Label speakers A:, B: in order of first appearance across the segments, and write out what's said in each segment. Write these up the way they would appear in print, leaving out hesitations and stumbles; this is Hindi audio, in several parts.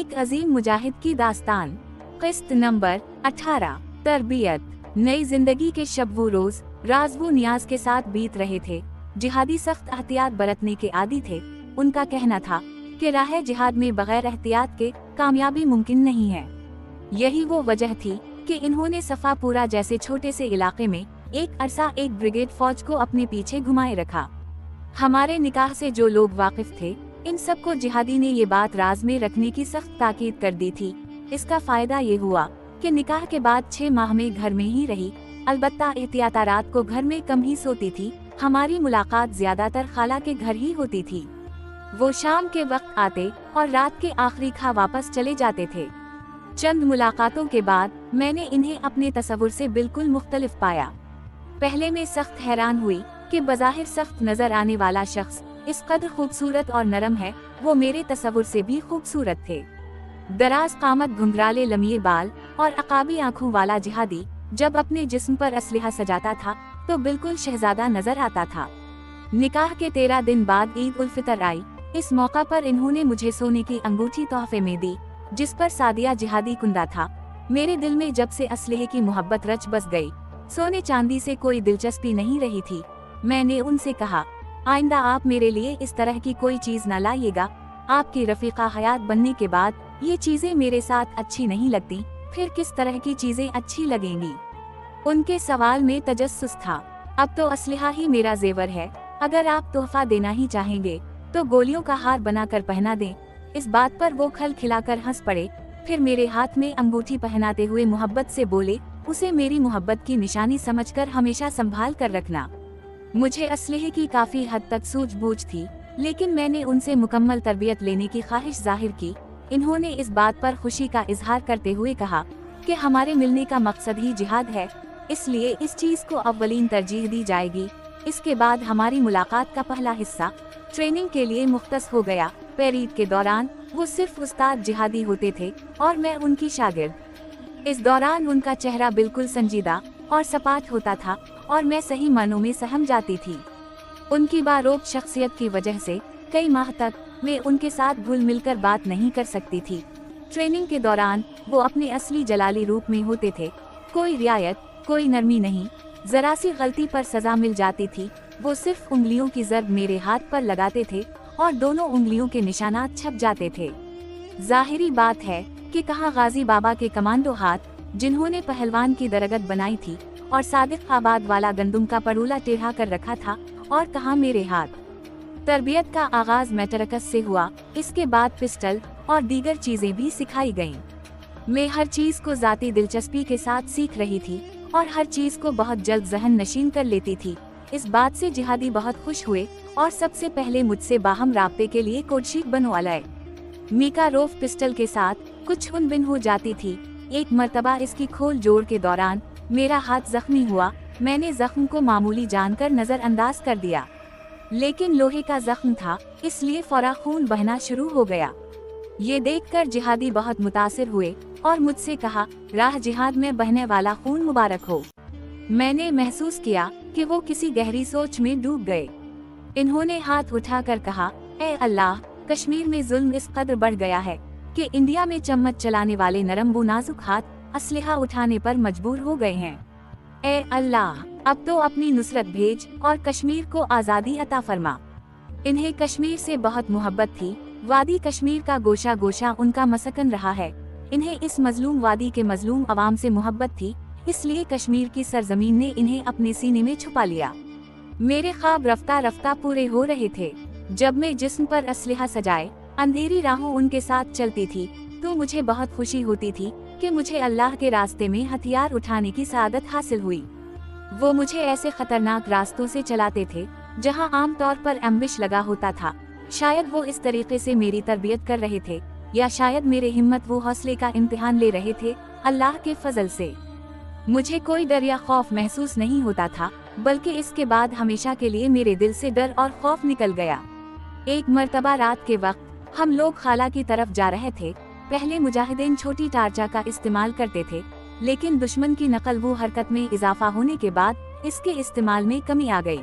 A: एक अजीम मुजाहिद की दास्तान। किस्त नंबर 18। तरबियत। नई जिंदगी के शब वो रोज राज वो नियाज के साथ बीत रहे थे। जिहादी सख्त एहतियात बरतने के आदी थे। उनका कहना था कि राह जिहाद में बगैर एहतियात के कामयाबी मुमकिन नहीं है। यही वो वजह थी कि इन्होंने सफापुरा जैसे छोटे से इलाके में एक अरसा एक ब्रिगेड फौज को अपने पीछे घुमाए रखा। हमारे निकाह से जो लोग वाकिफ थे, इन सबको जिहादी ने ये बात राज में रखने की सख्त ताकीद कर दी थी। इसका फायदा ये हुआ कि निकाह के बाद 6 माह में घर में ही रही। अलबत्ता एहतियात रात को घर में कम ही सोती थी। हमारी मुलाकात ज्यादातर खाला के घर ही होती थी। वो शाम के वक्त आते और रात के आखिरी खा वापस चले जाते थे। चंद मुलाकातों के बाद मैंने इन्हें अपने तस्वुर से बिल्कुल मुख्तलिफ पाया। पहले मैं सख्त हैरान हुई कि बज़ाहिर सख्त नजर आने वाला शख्स इस कदर खूबसूरत और नरम है। वो मेरे तस्वुर से भी खूबसूरत थे। दराज कामत, घुंघराले लम्हे बाल और अकाबी आँखों वाला जिहादी जब अपने जिस्म पर असलहा सजाता था तो बिल्कुल शहजादा नजर आता था। निकाह के 13 दिन बाद ईद उल फितर आई। इस मौका पर इन्होंने मुझे सोने की अंगूठी तोहफे में दी, जिस पर सादिया जिहादी कुंदा था। मेरे दिल में जब से असलहे की मोहब्बत रच बस गई। सोने चांदी से कोई दिलचस्पी नहीं रही थी। मैंने उनसे कहा, आइंदा आप मेरे लिए इस तरह की कोई चीज न लाइएगा। आपकी रफीका हयात बनने के बाद ये चीजें मेरे साथ अच्छी नहीं लगती, फिर किस तरह की चीजें अच्छी लगेंगी। उनके सवाल में तजस्सुस था। अब तो असलहा ही मेरा जेवर है। अगर आप तोहफा देना ही चाहेंगे तो गोलियों का हार बनाकर पहना दें। इस बात पर वो खल खिलाकर हंस पड़े। फिर मेरे हाथ में अंगूठी पहनाते हुए मोहब्बत से बोले, उसे मेरी मोहब्बत की निशानी समझकर हमेशा संभाल कर रखना। मुझे असलहे की काफी हद तक सूझबूझ थी, लेकिन मैंने उनसे मुकम्मल तरबियत लेने की ख्वाहिश जाहिर की। इन्होंने इस बात पर खुशी का इजहार करते हुए कहा कि हमारे मिलने का मकसद ही जिहाद है, इसलिए इस चीज को अव्वलीन तरजीह दी जाएगी। इसके बाद हमारी मुलाकात का पहला हिस्सा ट्रेनिंग के लिए मुख्तस हो गया। परेड के दौरान वो सिर्फ उस्ताद जिहादी होते थे और मैं उनकी शागिर्द। इस दौरान उनका चेहरा बिल्कुल संजीदा और सपाट होता था और मैं सही मानों में सहम जाती थी। उनकी बारोक शख्सियत की वजह से कई माह तक मैं उनके साथ घुल मिलकर बात नहीं कर सकती थी। ट्रेनिंग के दौरान वो अपने असली जलाली रूप में होते थे। कोई रियायत, कोई नरमी नहीं। जरा सी गलती पर सजा मिल जाती थी। वो सिर्फ उंगलियों की ज़रब मेरे हाथ पर लगाते थे और दोनों उंगलियों के निशानात छप जाते थे। जाहिरी बात है कि कहाँ गाजी बाबा के कमांडो हाथ, जिन्होंने पहलवान की दरगत बनाई थी और सादिक आबाद वाला गंदुम का परूला टेढ़ा कर रखा था, और कहाँ मेरे हाथ। तरबियत का आगाज मैटरकस से हुआ। इसके बाद पिस्टल और दीगर चीजें भी सिखाई गईं। मैं हर चीज को जाती दिलचस्पी के साथ सीख रही थी और हर चीज को बहुत जल्द जहन नशीन कर लेती थी। इस बात से जिहादी बहुत खुश हुए और सबसे पहले मुझसे बाहम राब्ते के लिए कोडशीट बनवा लाए। मीकारोफ पिस्टल के साथ कुछ उनबिन हो जाती थी। एक मर्तबा इसकी खोल जोड़ के दौरान मेरा हाथ जख्मी हुआ। मैंने जख्म को मामूली जानकर नजरअंदाज कर दिया, लेकिन लोहे का जख्म था, इसलिए फौरा खून बहना शुरू हो गया। ये देखकर जिहादी बहुत मुतासिर हुए और मुझसे कहा, राह जिहाद में बहने वाला खून मुबारक हो। मैंने महसूस किया कि वो किसी गहरी सोच में डूब गए। इन्होंने हाथ उठाकर कहा, ए अल्लाह, कश्मीर में जुल्म इस कदर बढ़ गया है कि इंडिया में चम्मच चलाने वाले नरम वो नाजुक हाथ असलहा उठाने पर मजबूर हो गए हैं। ए अल्लाह, अब तो अपनी नुसरत भेज और कश्मीर को आज़ादी अता फरमा। इन्हें कश्मीर से बहुत मोहब्बत थी। वादी कश्मीर का गोशा गोशा उनका मसकन रहा है। इन्हें इस मजलूम वादी के मजलूम अवाम से मोहब्बत थी, इसलिए कश्मीर की सरजमीन ने इन्हें अपने सीने में छुपा लिया। मेरे ख्वाब रफ्ता रफ्ता पूरे हो रहे थे। जब मैं जिस्म पर असलहा सजाए अंधेरी राहों उनके साथ चलती थी तो मुझे बहुत खुशी होती थी कि मुझे अल्लाह के रास्ते में हथियार उठाने की सआदत हासिल हुई। वो मुझे ऐसे खतरनाक रास्तों से चलाते थे जहां आमतौर पर एम्बिश लगा होता था। शायद वो इस तरीके से मेरी तरबियत कर रहे थे, या शायद मेरे हिम्मत वो हौसले का इम्तिहान ले रहे थे। अल्लाह के फजल से मुझे कोई डर या खौफ महसूस नहीं होता था, बल्कि इसके बाद हमेशा के लिए मेरे दिल से डर और खौफ निकल गया। एक मर्तबा रात के वक्त हम लोग खाला की तरफ जा रहे थे। पहले मुजाहिदीन छोटी टार्चा का इस्तेमाल करते थे, लेकिन दुश्मन की नकल वो हरकत में इजाफा होने के बाद इसके इस्तेमाल में कमी आ गई।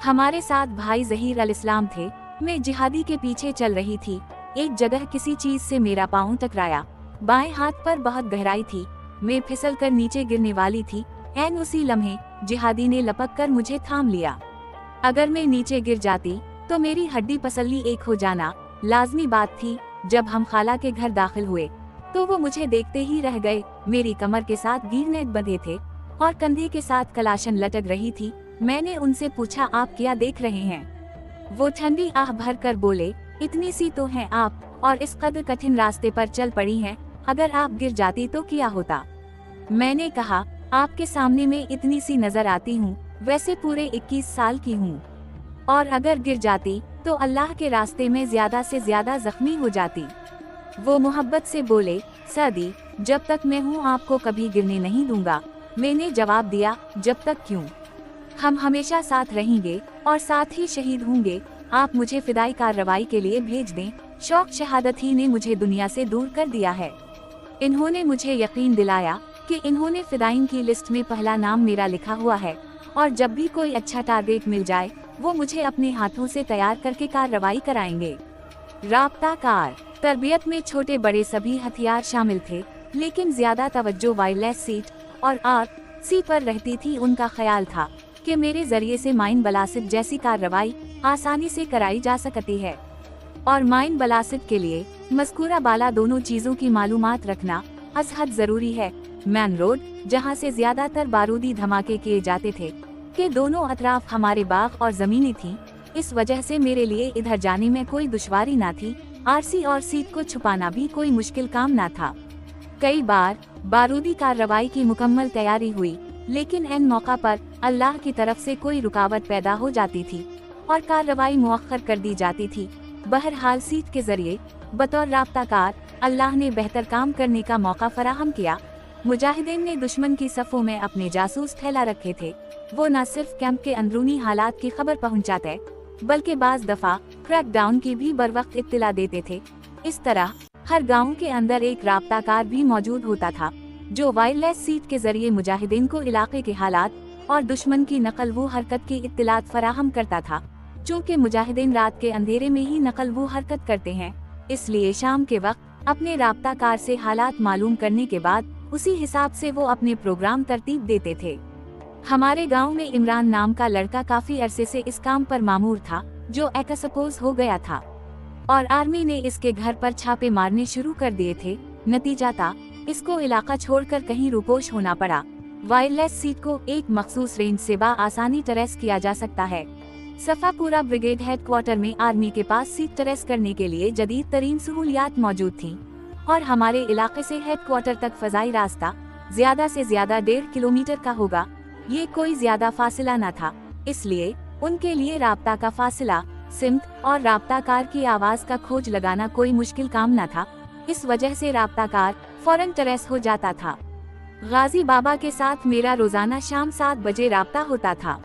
A: हमारे साथ भाई जहीर अल इस्लाम थे। मैं जिहादी के पीछे चल रही थी। एक जगह किसी चीज से मेरा पाँव टकराया। बाएं हाथ पर बहुत गहराई थी, मैं फिसल कर नीचे गिरने वाली थी। ऐन उसी लम्हे जिहादी ने लपक कर मुझे थाम लिया। अगर मैं नीचे गिर जाती तो मेरी हड्डी पसली एक हो जाना लाजमी बात थी। जब हम खाला के घर दाखिल हुए तो वो मुझे देखते ही रह गए। मेरी कमर के साथ गिरनेट बंधे थे और कंधे के साथ कलाशन लटक रही थी। मैंने उनसे पूछा, आप क्या देख रहे हैं? वो ठंडी आह भर कर बोले, इतनी सी तो हैं आप और इस कदर कठिन रास्ते पर चल पड़ी हैं, अगर आप गिर जाती तो क्या होता? मैंने कहा, आपके सामने में इतनी सी नजर आती हूँ, वैसे पूरे 21 साल की हूँ, और अगर गिर जाती तो अल्लाह के रास्ते में ज्यादा से ज्यादा जख्मी हो जाती। वो मोहब्बत से बोले, सदी, जब तक मैं हूँ आपको कभी गिरने नहीं दूंगा। मैंने जवाब दिया, जब तक क्यों, हम हमेशा साथ रहेंगे और साथ ही शहीद होंगे। आप मुझे फिदाई कार्रवाई के लिए भेज दें। शौक शहादत ही ने मुझे दुनिया से दूर कर दिया है। इन्होंने मुझे यकीन दिलाया कि इन्होंने फिदाइन की लिस्ट में पहला नाम मेरा लिखा हुआ है और जब भी कोई अच्छा टारगेट मिल जाए वो मुझे अपने हाथों से तैयार करके कार्रवाई कराएंगे। राब्ता कार तरबियत में छोटे बड़े सभी हथियार शामिल थे, लेकिन ज्यादा तवज्जो वायरलेस सीट और RC पर रहती थी। उनका ख्याल था कि मेरे जरिए से माइन बलासित जैसी कार्रवाई आसानी से कराई जा सकती है, और माइन बलासित के लिए मज़कूरा बाला दोनों चीजों की मालूमात रखना अजहद जरूरी है। मैन रोड, जहां से ज्यादातर बारूदी धमाके किए जाते थे, के दोनों अतराफ हमारे बाग और जमीनें थीं। इस वजह से मेरे लिए इधर जाने में कोई दुश्वारी न थी। RC और सीट को छुपाना भी कोई मुश्किल काम न था। कई बार बारूदी कार्रवाई की मुकम्मल तैयारी हुई, लेकिन एन मौका पर अल्लाह की तरफ से कोई रुकावट पैदा हो जाती थी और कार्रवाई मुअख्खर कर दी जाती थी। बहरहाल सीट के जरिए बतौर राब्ताकार अल्लाह ने बेहतर काम करने का मौका फराहम किया। मुजाहिदीन ने दुश्मन की सफ़ों में अपने जासूस फैला रखे थे। वो न सिर्फ कैंप के अंदरूनी हालात की खबर पहुंचाते, बल्कि बाज दफा क्रैकडाउन की भी बरवक्त इत्तिला देते थे। इस तरह हर गांव के अंदर एक राब्ताकार भी मौजूद होता था, जो वायरलेस सीट के जरिए मुजाहिदीन को इलाके के हालात और दुश्मन की नकल वो हरकत की इत्तिलात फराहम करता था। चूँकि मुजाहिदीन रात के अंधेरे में ही नकल वो हरकत करते हैं, इसलिए शाम के वक्त अपने राब्ताकार से हालात मालूम करने के बाद उसी हिसाब से वो अपने प्रोग्राम तरतीब देते थे। हमारे गांव में इमरान नाम का लड़का काफी अरसे से इस काम पर मामूर था, जो एक्सपोज हो गया था और आर्मी ने इसके घर पर छापे मारने शुरू कर दिए थे। नतीजा था इसको इलाका छोड़कर कहीं रुपोश होना पड़ा। वायरलेस सीट को एक मखसूस रेंज से आसानी ट्रेस किया जा सकता है। सफापुरा ब्रिगेड हेडक्वार्टर में आर्मी के पास सीट ट्रेस करने के लिए जदीद तरीन सहूलियात मौजूद थी और हमारे इलाके से हेडक्वार्टर तक फजाई रास्ता ज्यादा से ज्यादा 1.5 किलोमीटर का होगा। ये कोई ज्यादा फासिला न था, इसलिए उनके लिए राब्ता का फासिला, सिमत और राब्ताकार की आवाज का खोज लगाना कोई मुश्किल काम न था। इस वजह से राब्ताकार फौरन ट्रेस हो जाता था। गाजी बाबा के साथ मेरा रोजाना शाम 7 बजे राब्ता होता था।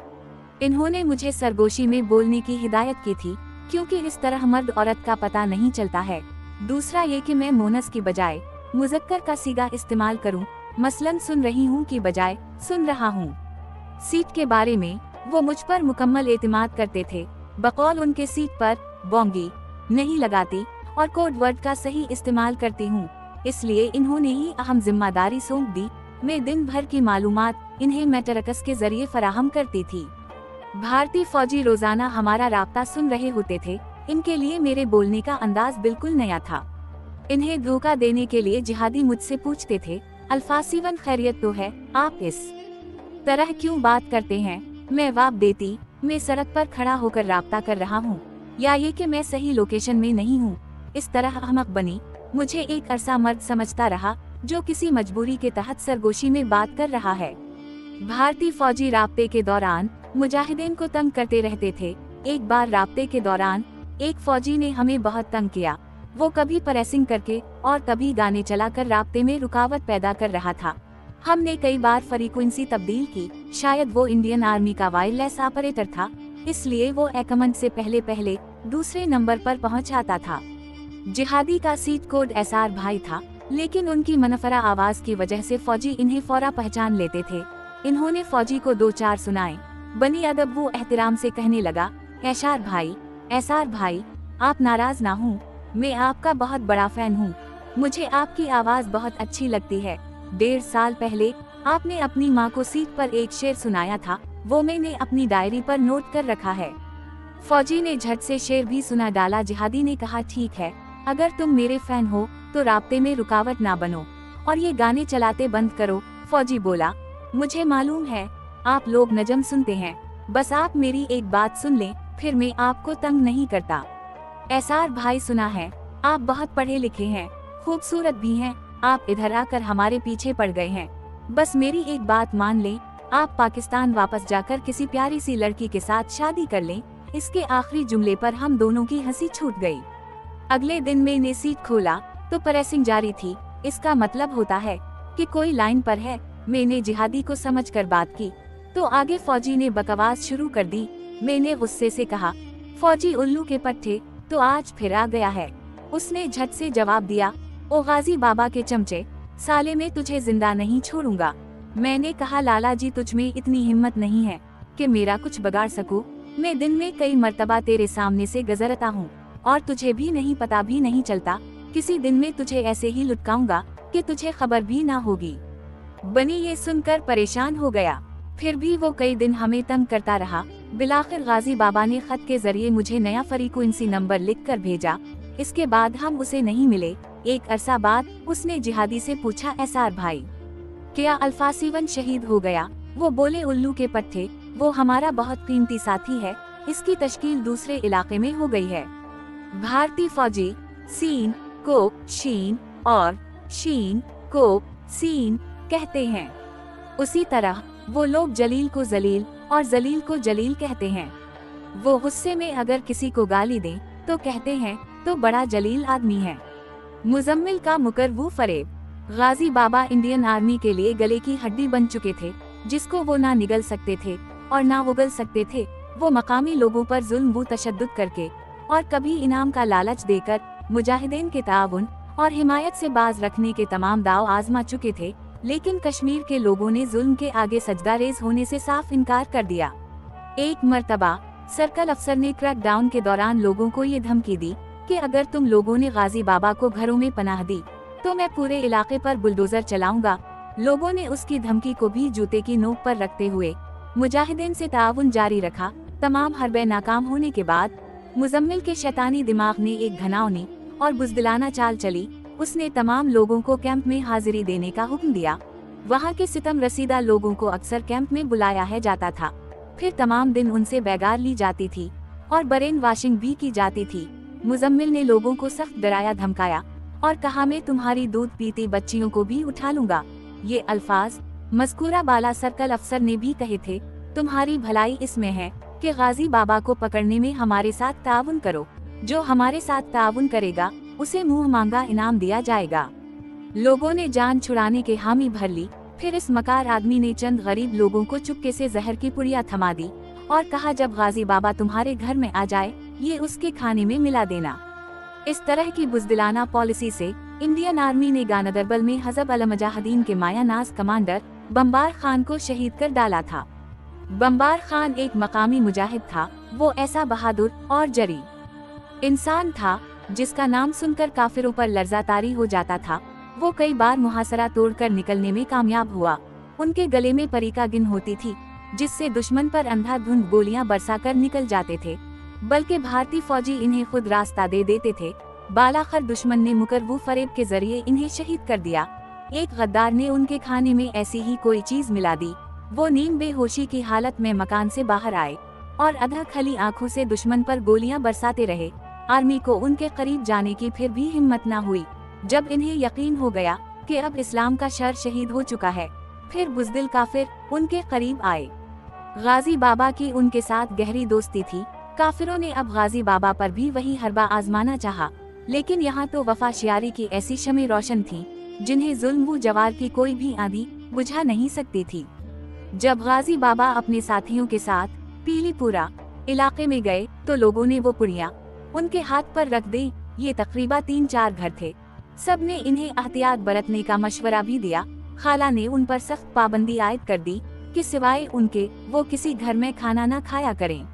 A: इन्होंने मुझे सरगोशी में बोलने की हिदायत की थी, क्योंकि इस तरह मर्द औरत का पता नहीं चलता है। दूसरा ये कि मैं मोनस की बजाय मुज़क्कर का सीगा इस्तेमाल करूं, मसलन सुन रही हूं की बजाय सुन रहा हूं। सीट के बारे में वो मुझ पर मुकम्मल एतमाद करते थे। बकौल उनके सीट पर बोंगी नहीं लगाती और कोड वर्ड का सही इस्तेमाल करती हूँ, इसलिए इन्होंने ही अहम जिम्मेदारी सौंप दी। मैं दिन भर की मालूमात इन्हें मेटरकस के जरिए फराहम करती थी। भारतीय फौजी रोजाना हमारा राब्ता सुन रहे होते थे। इनके लिए मेरे बोलने का अंदाज बिल्कुल नया था। इन्हें धोखा देने के लिए जिहादी मुझसे पूछते थे, अल्फासीवन खैरियत तो है, आप इस तरह क्यों बात करते हैं? मैं जवाब देती, मैं सड़क पर खड़ा होकर राब्ता कर रहा हूँ, या ये कि मैं सही लोकेशन में नहीं हूँ। इस तरह अहमक बनी। मुझे एक अरसा मर्द समझता रहा, जो किसी मजबूरी के तहत सरगोशी में बात कर रहा है। भारतीय फौजी राब्ते के दौरान मुजाहिदीन को तंग करते रहते थे। एक बार राब्ते के दौरान एक फौजी ने हमें बहुत तंग किया। वो कभी प्रेसिंग करके और कभी गाने चलाकर राब्ते में रुकावट पैदा कर रहा था। हमने कई बार फ्रीक्वेंसी तब्दील की। शायद वो इंडियन आर्मी का वायरलेस ऑपरेटर था, इसलिए वो एकमंड से पहले पहले दूसरे नंबर पर पहुंच आता था। जिहादी का सीट कोड SR भाई था, लेकिन उनकी मनफरा आवाज की वजह से फौजी इन्हें फौरा पहचान लेते थे। इन्होंने फौजी को 2-4 सुनाए। बनी अदब वो एहतराम से कहने लगा, एशार भाई, एसार भाई, आप नाराज ना हो, मैं आपका बहुत बड़ा फैन हूँ। मुझे आपकी आवाज बहुत अच्छी लगती है। 1.5 साल पहले आपने अपनी माँ को सीट पर एक शेर सुनाया था, वो मैंने अपनी डायरी पर नोट कर रखा है। फौजी ने झट से शेर भी सुना डाला। जिहादी ने कहा, ठीक है, अगर तुम मेरे फैन हो तो राब्ते में रुकावट ना बनो और ये गाने चलाते बंद करो। फौजी बोला, मुझे मालूम है आप लोग नजम सुनते हैं, बस आप मेरी एक बात सुन लें, फिर मैं आपको तंग नहीं करता। एसार भाई, सुना है आप बहुत पढ़े लिखे हैं, खूबसूरत भी हैं, आप इधर आकर हमारे पीछे पड़ गए हैं। बस मेरी एक बात मान लें, आप पाकिस्तान वापस जाकर किसी प्यारी सी लड़की के साथ शादी कर लें। इसके आखिरी जुमले पर हम दोनों की हंसी छूट गई। अगले दिन मैंने सीट खोला तो प्रेसिंग जारी थी। इसका मतलब होता है कि कोई लाइन पर है। मैंने जिहादी को समझकर बात की तो आगे फौजी ने बकवास शुरू कर दी। मैंने गुस्से से कहा, फौजी उल्लू के पट्टे, तो आज फिर आ गया है। उसने झट से जवाब दिया, ओ गाजी बाबा के चमचे, साले में तुझे जिंदा नहीं छोड़ूंगा। मैंने कहा, लाला जी, तुझ में इतनी हिम्मत नहीं है कि मेरा कुछ बिगाड़ सकूं। मैं दिन में कई मर्तबा तेरे सामने से गुजरता हूँ और तुझे भी नहीं पता भी नहीं चलता। किसी दिन में तुझे ऐसे ही लुटकाऊंगा कि तुझे खबर भी ना होगी। बनी ये सुनकर परेशान हो गया। फिर भी वो कई दिन हमें तंग करता रहा। बिलाखिर गाजी बाबा ने खत के जरिए मुझे नया फ्रीक्वेंसी नंबर लिखकर भेजा। इसके बाद हम उसे नहीं मिले। एक अरसा बाद उसने जिहादी से पूछा, एसार भाई, क्या अल्फासीवन शहीद हो गया? वो बोले, उल्लू के पट्टे, वो हमारा बहुत कीमती साथी है, इसकी तश्कील दूसरे इलाके में हो गई है। भारतीय फौजी सीन को शीन और शीन को सीन कहते हैं। उसी तरह वो लोग जलील को जलील और जलील को जलील कहते हैं। वो गुस्से में अगर किसी को गाली दें तो कहते हैं तो बड़ा जलील आदमी है। मुजम्मिल का मुकर्रबू फरेब। गाजी बाबा इंडियन आर्मी के लिए गले की हड्डी बन चुके थे, जिसको वो ना निगल सकते थे और ना उगल सकते थे। वो मकामी लोगों पर जुल्म व तशद्दुद करके और कभी इनाम का लालच देकर मुजाहिदीन के ताउन और हिमायत से बाज रखने के तमाम दाव आजमा चुके थे, लेकिन कश्मीर के लोगों ने जुल्म के आगे सजदारेज होने से साफ इनकार कर दिया। एक मर्तबा सर्कल अफसर ने क्रैकडाउन के दौरान लोगों को ये धमकी दी कि अगर तुम लोगों ने गाजी बाबा को घरों में पनाह दी तो मैं पूरे इलाके पर बुलडोजर चलाऊंगा। लोगों ने उसकी धमकी को भी जूते की नोक पर रखते हुए मुजाहिदीन से ताउन जारी रखा। तमाम हरबे नाकाम होने के बाद मुजम्मिल के शैतानी दिमाग ने एक घनावनी और बुज़दिलाना चाल चली। उसने तमाम लोगों को कैंप में हाजिरी देने का हुक्म दिया। वहाँ के सितम रसीदा लोगों को अक्सर कैंप में बुलाया है जाता था। फिर तमाम दिन उनसे बैगार ली जाती थी और ब्रेन वॉशिंग भी की जाती थी। मुजम्मिल ने लोगों को सख्त डराया धमकाया और कहा, मैं तुम्हारी दूध पीती बच्चियों को भी उठा लूंगा। ये अल्फाज मज़कूरा बाला सर्कल अफसर ने भी कहे थे। तुम्हारी भलाई इसमें है कि गाजी बाबा को पकड़ने में हमारे साथ ताउन करो। जो हमारे साथ ताउन करेगा उसे मुंह मांगा इनाम दिया जाएगा। लोगों ने जान छुड़ाने के हामी भर ली। फिर इस मकार आदमी ने चंद गरीब लोगों को चुपके से जहर की पुड़िया थमा दी और कहा, जब गाजी बाबा तुम्हारे घर में आ जाए ये उसके खाने में मिला देना। इस तरह की बुज़दिलाना पॉलिसी से इंडियन आर्मी ने गानदरबल में हज़ब अल मुजाहिदीन के मायानाज कमांडर बम्बार खान को शहीद कर डाला था। बम्बार खान एक मकामी मुजाहिद था। वो ऐसा बहादुर और जरी इंसान था जिसका नाम सुनकर काफिरों पर लर्जा तारी हो जाता था। वो कई बार मुहासरा तोड़कर निकलने में कामयाब हुआ। उनके गले में परिका गिन होती थी, जिससे दुश्मन पर अंधाधुंध गोलियां बरसाकर निकल जाते थे, बल्कि भारतीय फौजी इन्हें खुद रास्ता दे देते थे। बालाखर दुश्मन ने मुकर्रबू फरेब के जरिए इन्हें शहीद कर दिया। एक गद्दार ने उनके खाने में ऐसी ही कोई चीज मिला दी। वो नीम बेहोशी की हालत में मकान से बाहर आए और अधा खली आंखों से दुश्मन पर गोलियां बरसाते रहे। आर्मी को उनके करीब जाने की फिर भी हिम्मत न हुई। जब इन्हें यकीन हो गया कि अब इस्लाम का शर शहीद हो चुका है, फिर बुज़दिल काफिर उनके करीब आए। गाजी बाबा की उनके साथ गहरी दोस्ती थी। काफिरों ने अब गाजी बाबा पर भी वही हरबा आजमाना चाहा, लेकिन यहाँ तो वफाशियारी की ऐसी शमें रोशन थीं जिन्हें जुल्म व जवार की कोई भी आंधी बुझा नहीं सकती थी। जब गाजी बाबा अपने साथियों के साथ पीलीपुरा इलाके में गए तो लोगों ने वो पुड़िया उनके हाथ पर रख दी। ये तकरीबा 3-4 घर थे। सब ने इन्हें एहतियात बरतने का मशवरा भी दिया। खाला ने उन पर सख्त पाबंदी आयद कर दी कि सिवाय उनके वो किसी घर में खाना न खाया करें।